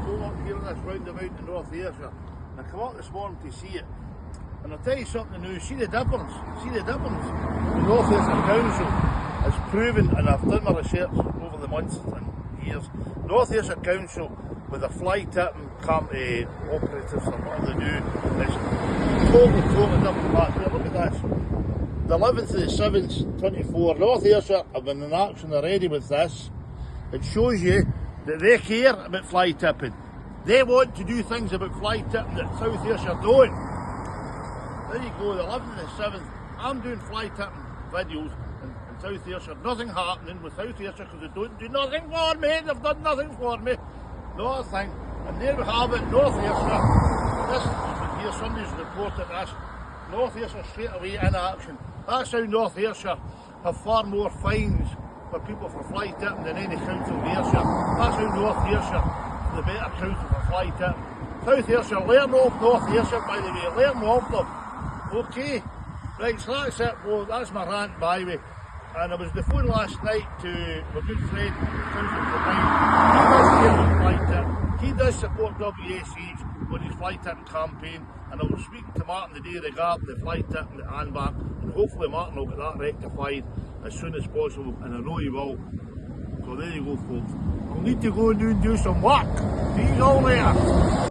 Go up here on this roundabout in North Ayrshire. I come up this morning to see it. And I'll tell you something now, see the difference. The North Ayrshire Council has proven, and I've done my research over the months and years, North Ayrshire Council with the fly tipping operatives and what they do is totally different match. Look at this. The 11th of the 7th, 24, North Ayrshire have been in action already with this. It shows you that they care about fly tipping. They want to do things about fly tipping that South Ayrshire don't. There you go, the 11th and the 7th, I'm doing fly tipping videos in South Ayrshire. Nothing happening with South Ayrshire because they don't do nothing for me. They've done nothing for me. Not a thing. And there we have it, North Ayrshire. This, you can hear somebody's reported this. North Ayrshire straight away in action. That's how North Ayrshire have far more fines for people for fly tipping than any council in Ayrshire. That's how North Ayrshire is the better council for fly tipping. South Ayrshire, learn off North Ayrshire, by the way, learn off them. Okay, right, so that's it, well, that's my rant by the way. And I was on the phone last night to my good friend, Councillor Devine. He does care about fly tipping. He does support WSH on his fly tipping campaign. And I was speaking to Martin today regarding the fly tipping at Anbar. And hopefully Martin will get that rectified as soon as possible. And I know he will. So there you go, folks. I'll need to go and do some work. See you all later.